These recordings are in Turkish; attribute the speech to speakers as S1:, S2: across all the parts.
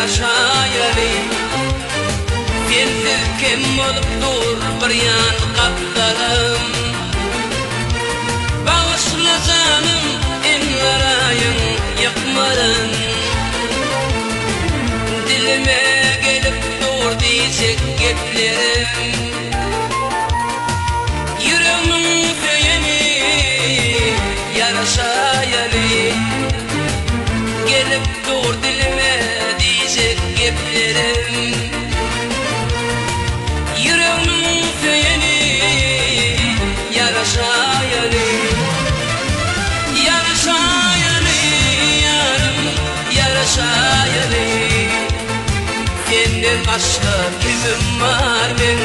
S1: yaraşayali Benzi kim olup dur bir yan kaplarım Bağışla canım enlarayın yıkmarın Dilime gelip dur diyecek geplerim Yüreğimin feyeni yaraşayali Gelip dur dilime diyecek geplerim Yüreğimin feyeni yaraşayali Yaraşayali yarım yaraşayali Senden başka kimim var ben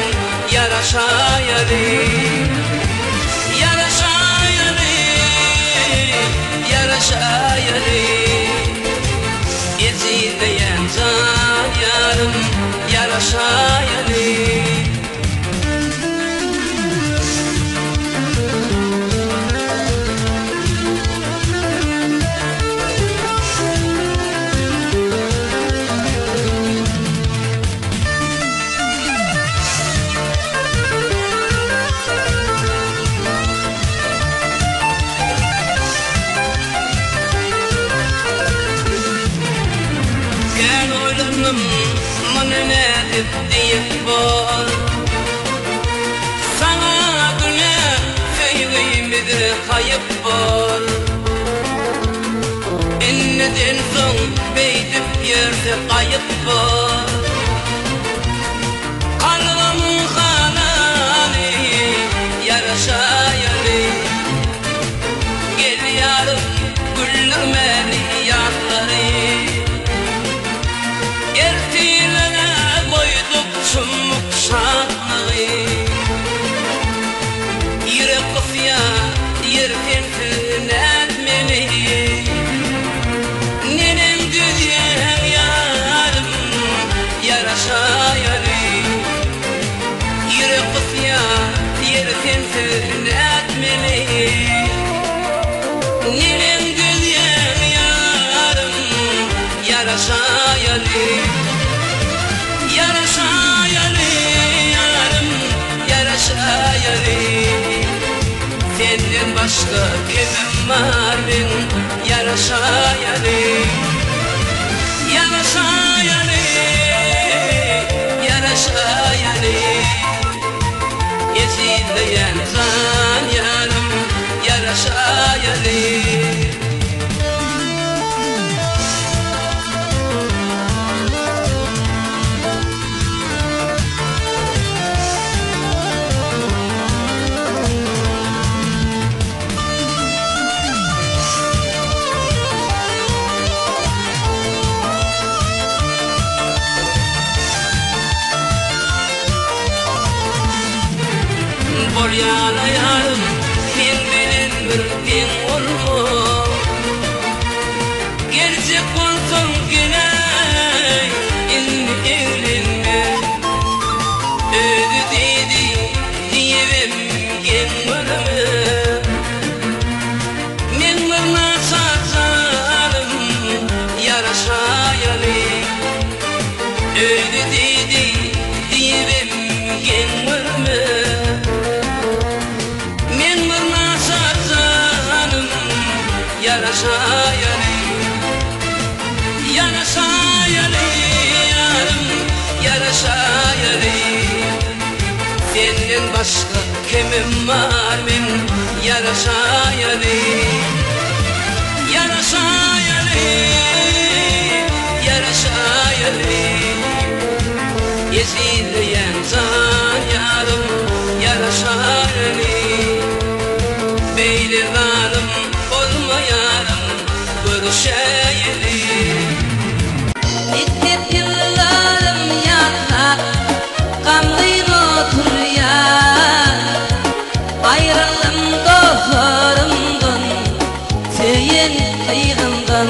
S1: yaraşayali Yaraşayali yaraşayali Ezilmeyen can yarım yaraşayali Manene deyip bol Sana güne feyvimidir kayıp bol Enneden son beydip yerde kayıp bol Kalbamın kanani yaraşayali Gel yarım güldürmeli yatları Ertilere koyduk çumuk şanlığı Yürek kıfya yerken tünetmeli Nenem güzel yarım yaraşayali Yürek kıfya yerken tünetmeli Nenem güzel yarım yaraşayali Yaraşayali yarım yaraşayali Senden başka kimim var ben yaraşayali Yaraşayali yaraşayali Ezilmeyen can yarım yaraşayali Bol yana yarım men bilen bir ten olma Gerçek olsun gene inni evlenme Ödü dedi diyevim gelmeme Men bana saçalım yaraşayali Ödü dedi diyevim gelmeme Yaraşayali Yaraşayali yarım yaraşayali Senden başka kimim var ben yaraşayali Yaraşayali yaraşayali Ezilmeyen can yarım yaraşayali Beylerdanım olmayarım görüşeyeli
S2: Hep yıllarım yatar Kanlıyım otur ya Ayrılım dostlarımdan Seyin kıyığımdan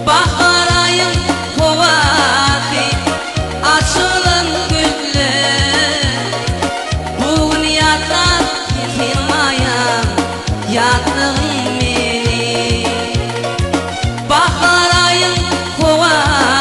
S2: Bahar ayın kovası Açılın güller Bugün yatar yetirmayan Yattığım beni Bahar ayın kovası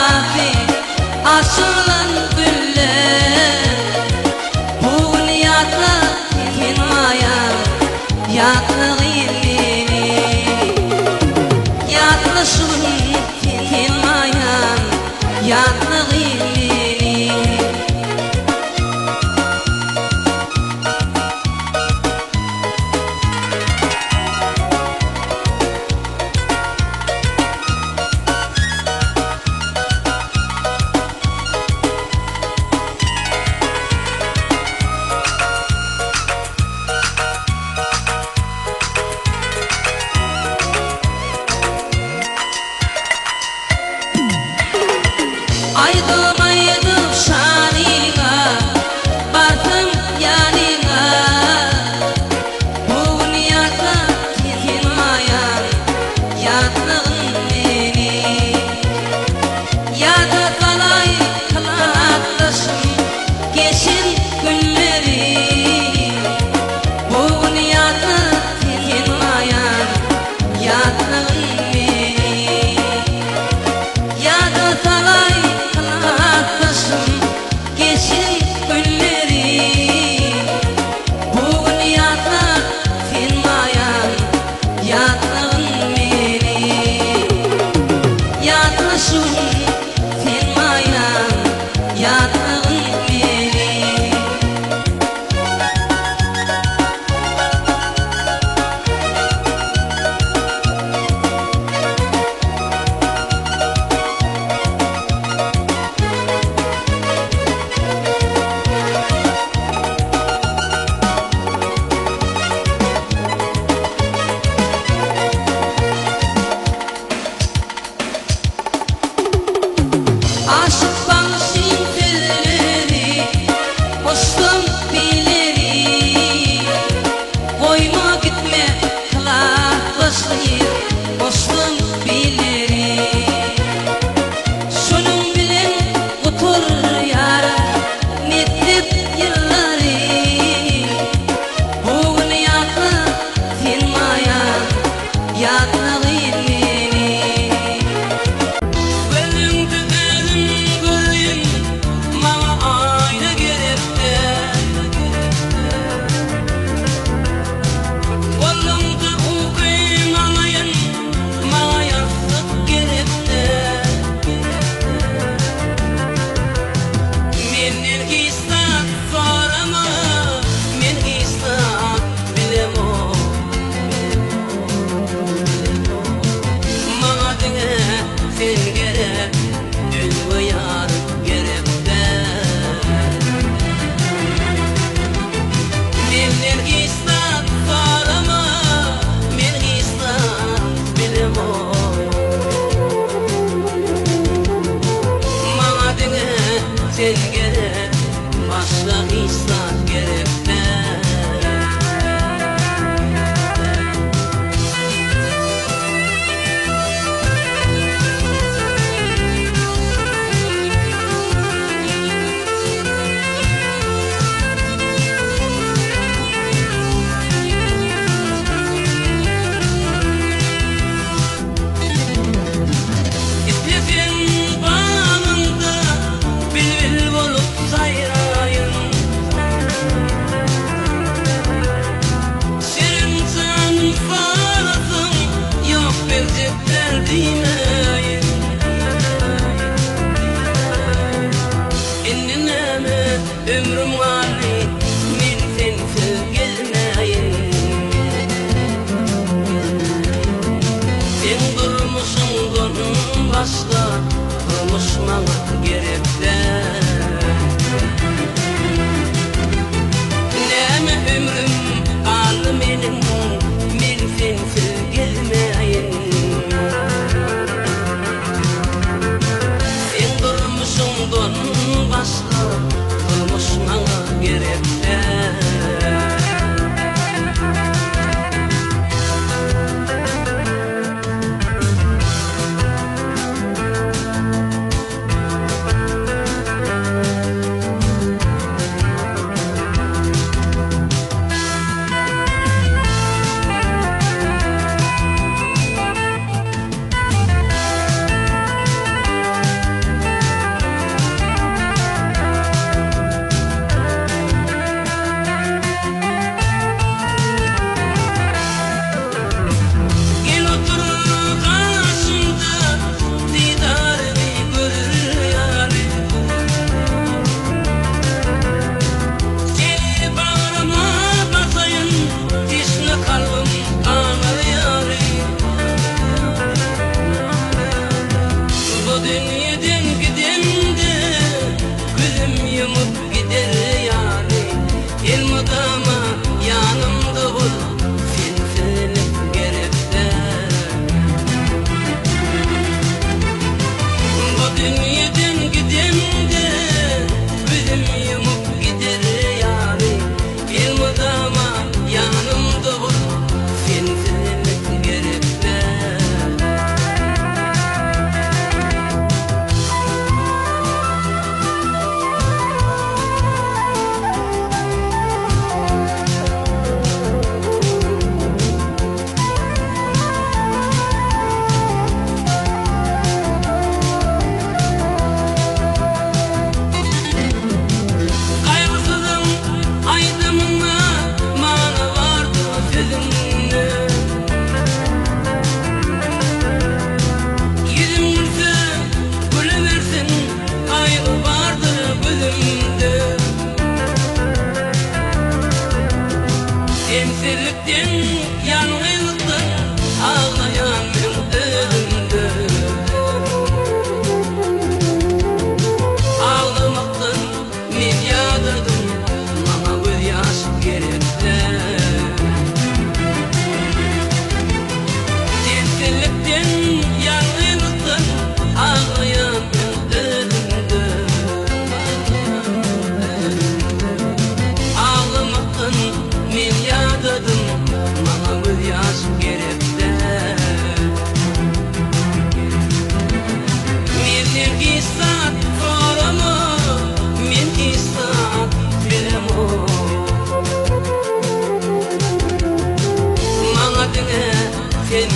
S2: yatna gilmeni.
S1: Gözüngde özüm göreyim, maňa aýna gerekde. Golumda ukyň alaýyn, maňa ýaslyk gerekde. Menden istat sorama, men istat bilemo. Maňa diňe sen gerek, özüňe ýar gerekde. Menden istat sorama, men istat bilemo. Maňa diňe sen gerek, başga istat gerekde. İstesen bağımda bülbül bolup sayrayın. Serin canım falasın, yok berzekler dimeyin. Ennineme ömrüm gali, men sensiz gezmeyin. Sen durmuşsundan başka durmuş maňa gerekde. Näme ömrüm gali menim, men sensiz gezmeyin. Sen durmuşsundan başka durmuş maňa gerekde. Gel otur karşımda, didarını görür yarim. Seni bağrıma basayın, tişne kalbim ağlar yarim. Bu dünyadan gidemde, gözüm yumup gider yarim. Elmadama yanımda ol, sensiz gerekde. Bu dünyadan gidemde, gözüm yumup gider yarim. Elmadama yanımda ol, sensiz gerekde. Kaygısızım aydımına, maňa vardı sözüňde. Yüzüm gülse güleversin, kaygı vardır gözümde. Emsizlikten, yalnızlıktan ağlayan men özümde. Ağlamaktan men ýadyrdım, maňa göz ýaş gerekde. Emsizlikten, yalnızlıktan ağlayan men özümde. Ağlamaktan men ýadyrdım, maňa göz ýaş gerekde. Menden istat sorama, men istat bilemo. Maňa diňe sen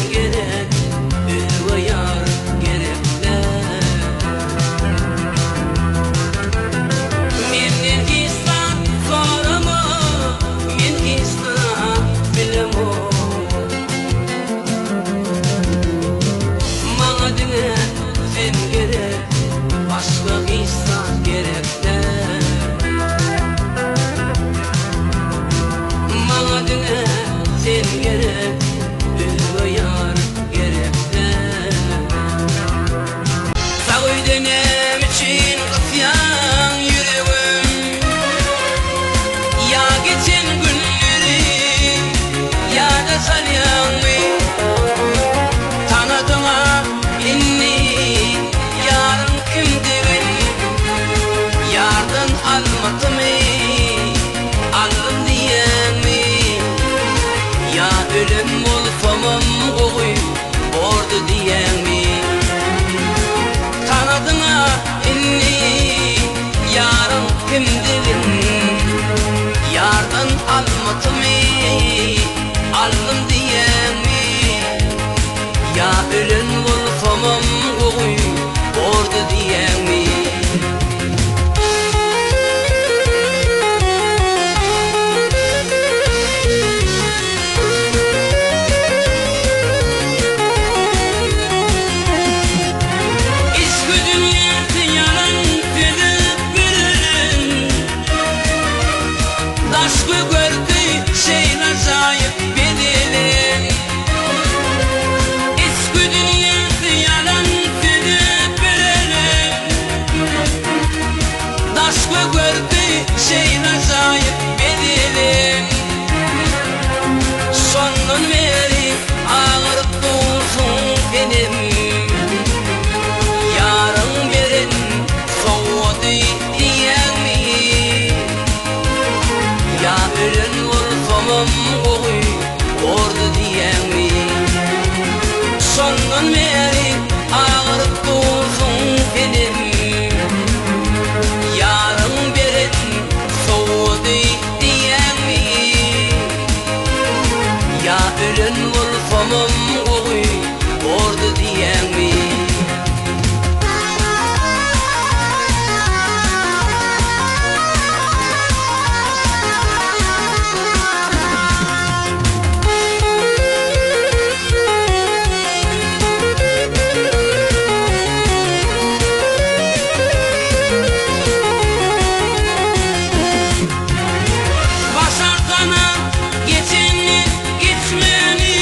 S1: Ya ölün wolfamam oy ordu diýäňmi? Eski dünýäde ýalan bilip bilen, daşky gördi şeýle jaýyp bedilen. Eski dünýäde ýalan bilip bilen, daşky gördi şeýle jaýyp bedilen. Sondan beri ağırıp dursun benim, yarın birin soğudu diýäňmi? Ya ölün wolfamam oy ordu diýäňmi? Sondan beri ağırıp dursun benim, yarın birin soğudu diýäňmi? Ya ölün wolfamam oy ordu diýäňmi? Başartana geçeni gitmeni,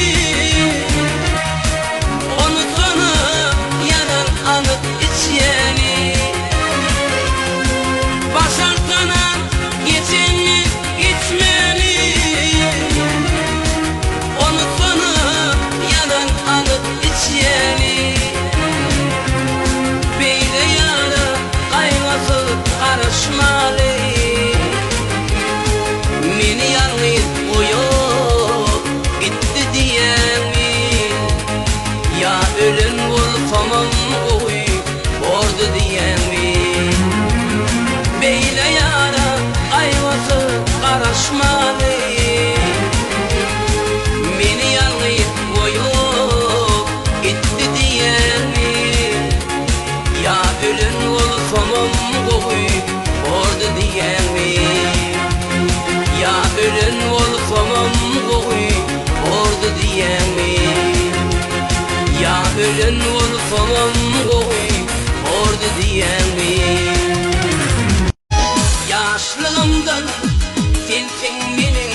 S1: unutana yalan anıp içyeni. Başartana geçeni gitmeni, unutana yalan anıp içyeni. Beýle ýara gaýgasy garaşmaly, meni ýalňyz goýup gitdi diýäňmi? Ya ölün wolfamam oy ordu diýäňmi? Beýle ýara gaýgasy garaşmaly, meni ýalňyz goýup gitdi diýäňmi? Ya ölün wolfamam oy ordu diýäňmi? Ya ölün wolfamam oy ordu diýäňmi? Ya ölün wolfamam oy ordu diýäňmi? Ýaşlygymdan telpiň meniň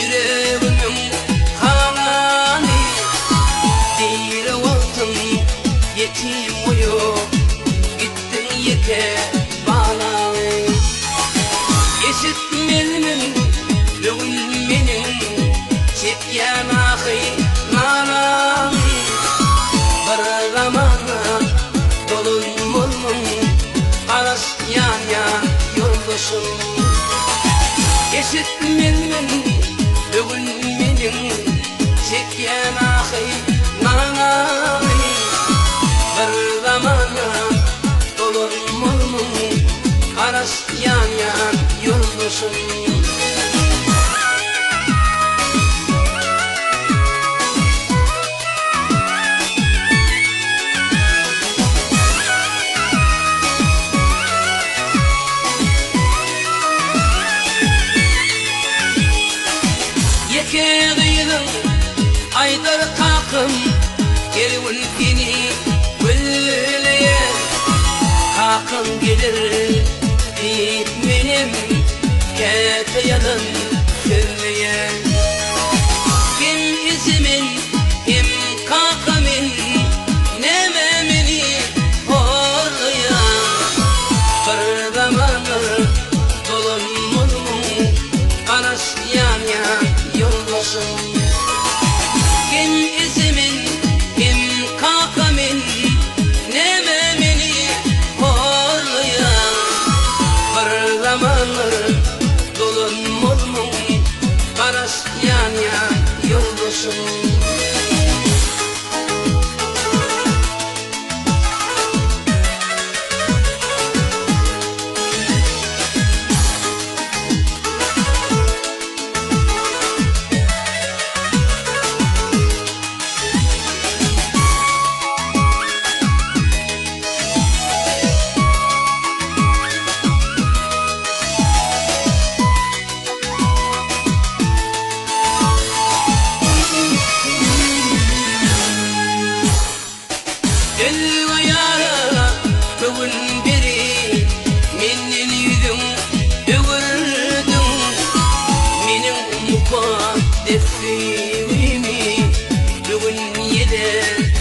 S1: ýüregimiň kanany, diýre wagtym yetim oýup gitdiň ýeke balany. Eşitmelimin bugün meniň çekýän ahynalary, bir zamana dolunmulmun garaşýan ýan ýoldaşym. Eşitmelimin bugün meniň çekýän ahynalary, bir zamana dolunmulmun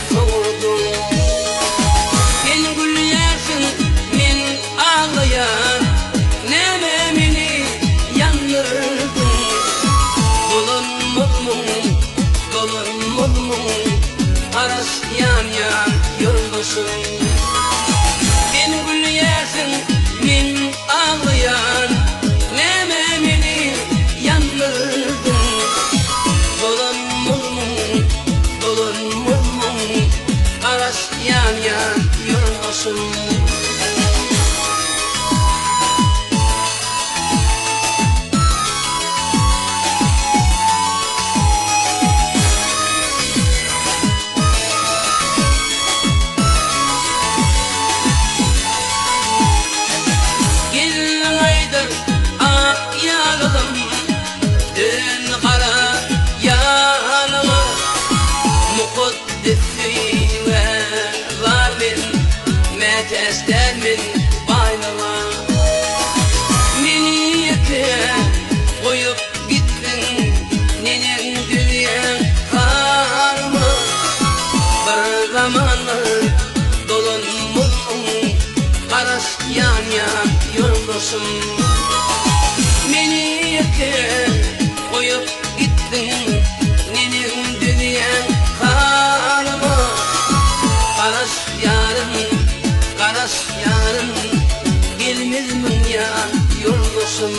S1: soğudum. Sen gülüyorsun, men ağlayan, neme beni yandırdın. Dolanmadım, aras yan yoldaşım. Sen gülüyorsun, men ağlayan, neme beni yandırdın. Dolanmadım, aras yan yoldaşım. Tester min baynama, meni yeke koyup gittin, nenem dünya karma. Bir zamanlar dolanmadım, karas yan yoldaşım. Meni yeke koyup gittin, nenem dünya karma. Karas yarın gelmez mi ya yoldaşım?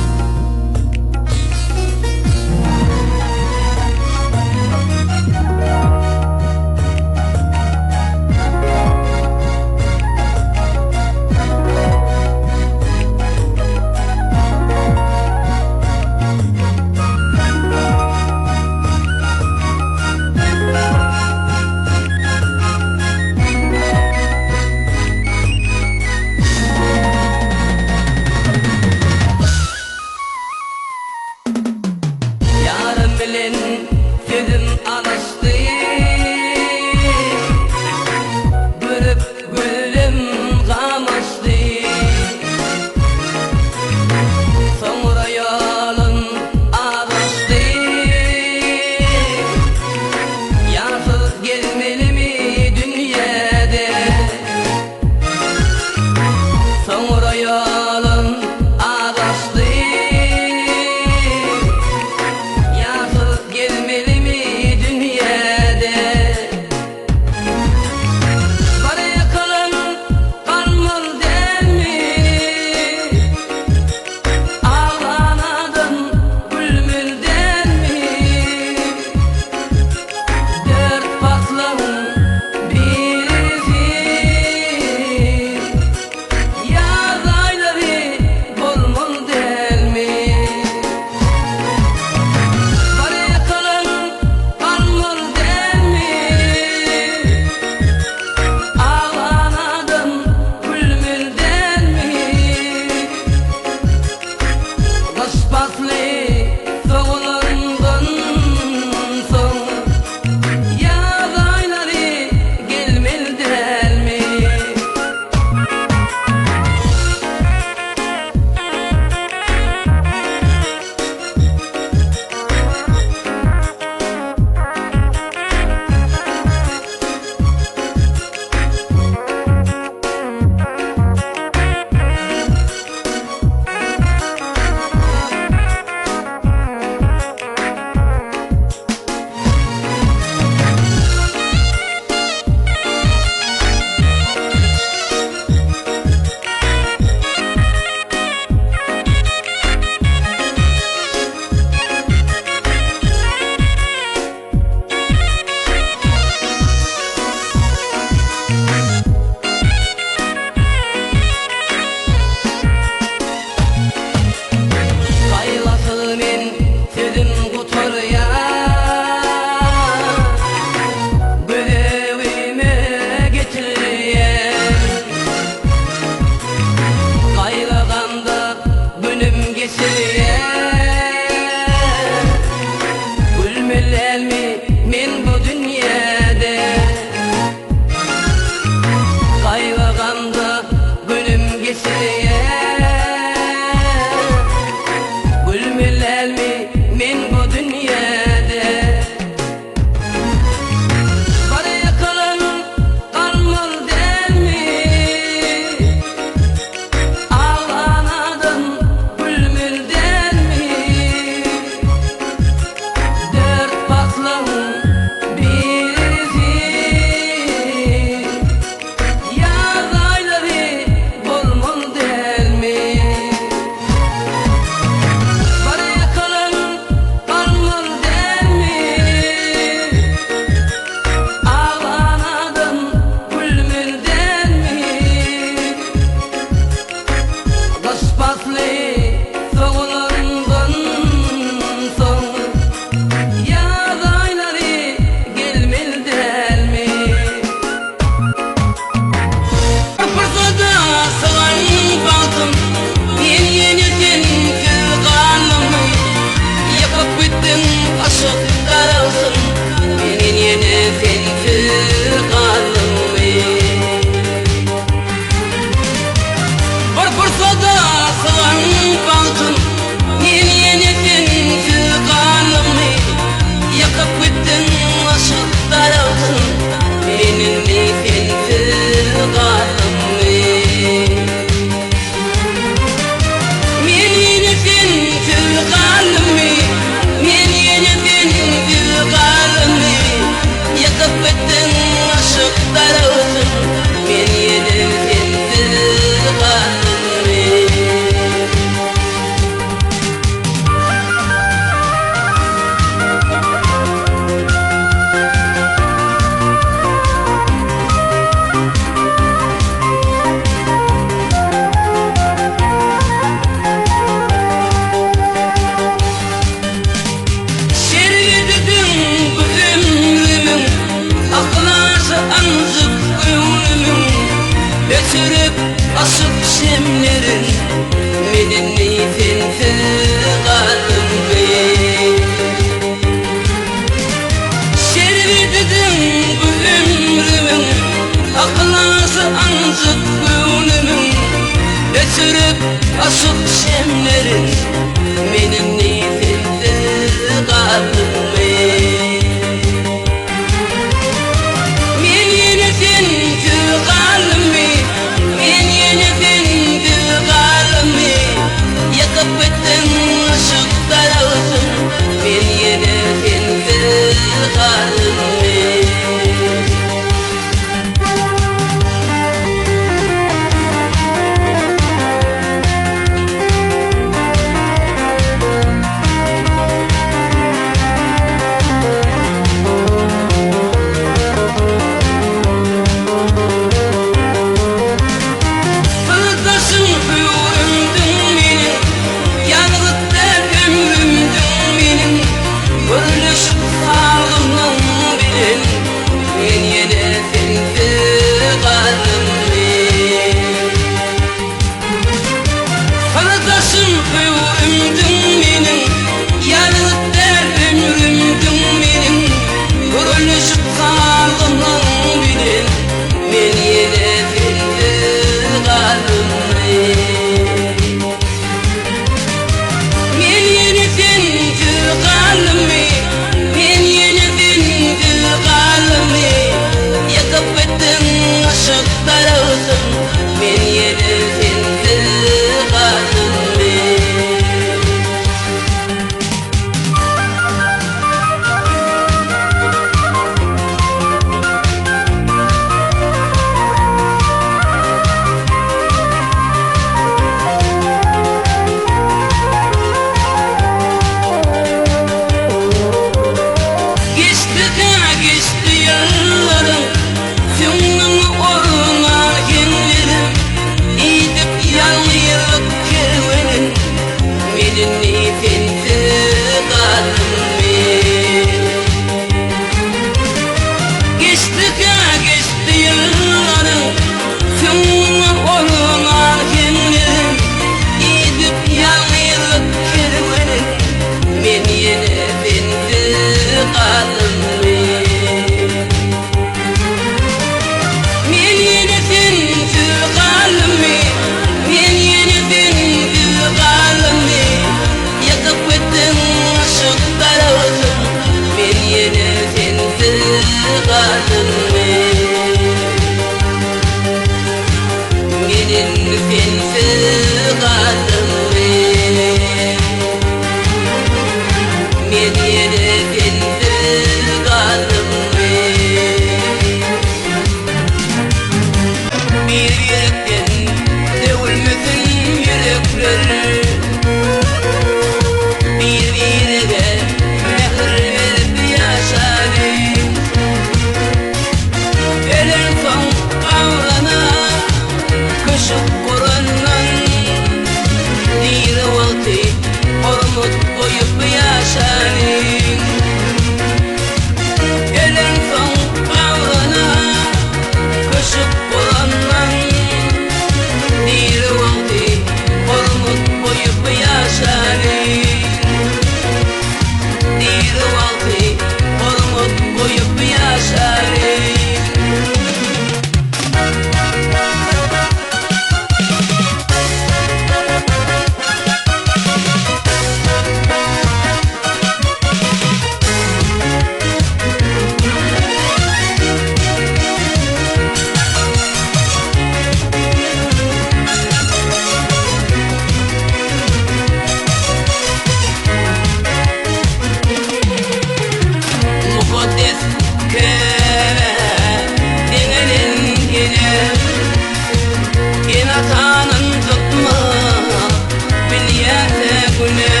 S1: güne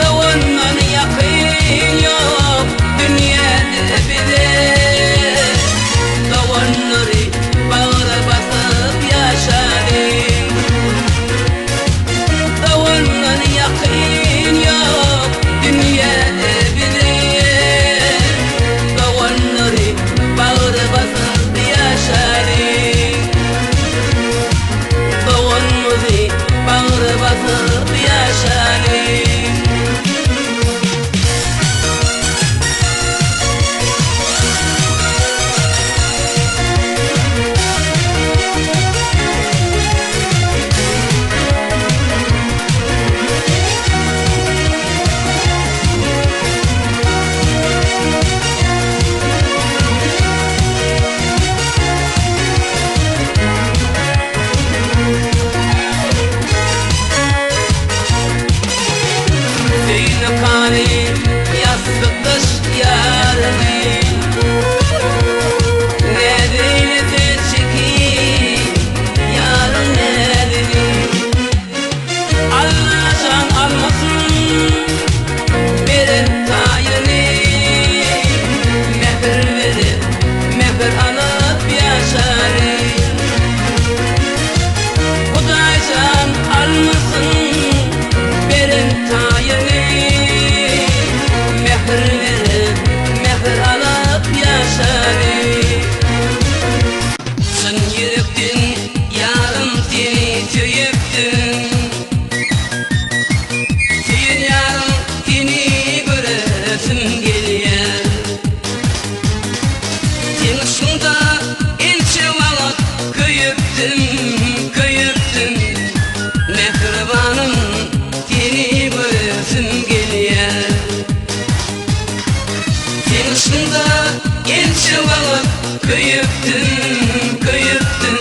S1: Davandan yakın yok dünyada bile Davanları bağıra basıp yaşarım Davandan yakın yok dünyada bile Davanları bağıra basıp yaşarım Davanları bağıra basıp yaşarım Yastık kış yarını Nedeni seçki yarın nedeni Allah can almasın verin tayını Mehir verip mehir alıp yaşarım Huday can almasın verin tayını Mehir verip mehir alıp yaşarım Sen yürektin yarım seni tüyüktün Tüyün yarım seni göresim geliyor Sen ışığında elçi valat köyüktüm köyüktüm Mehribanım seni göresim geliyor Sen ışığında elçi valat köyüktüm köyüktüm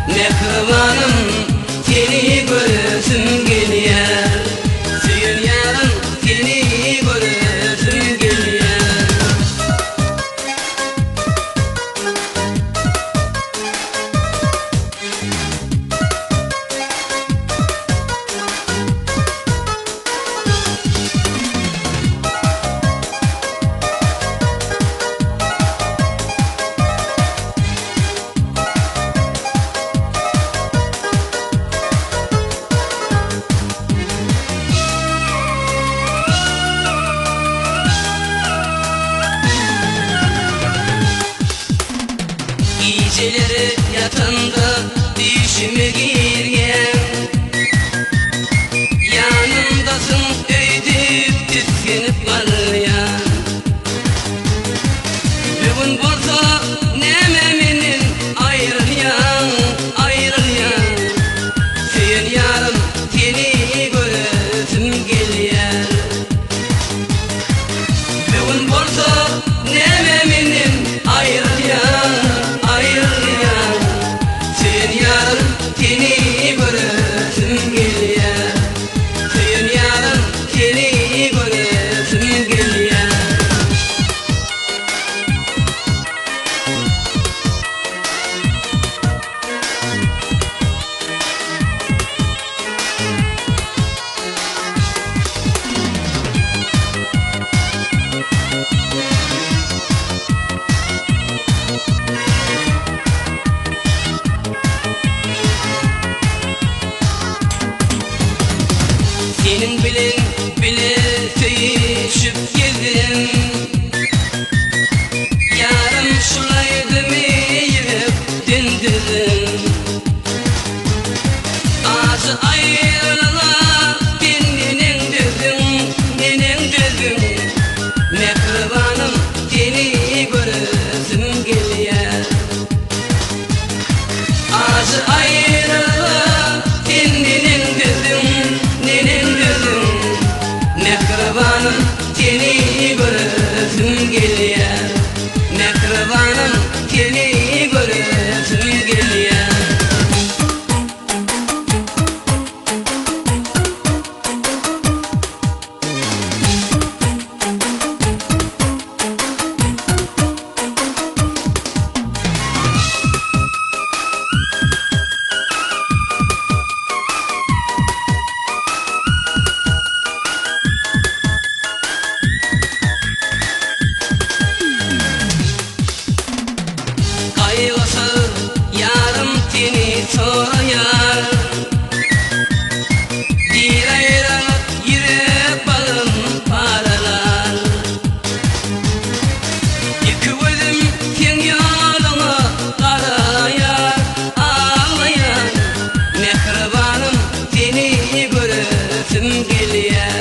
S1: Mehribanım seni göresim geliyor Süyün yarın seni göresim geliyor Geceleri yatağında düşümü girgen Yanımdasın öydüp tüskünüp varlayan Bugün borsa nememinin ayrılyan ayrılyan Süyün yarım seni göresim geliyor Bugün borsa nememinin ayrılyan ayrılyan Sen yarın seni
S2: gelýär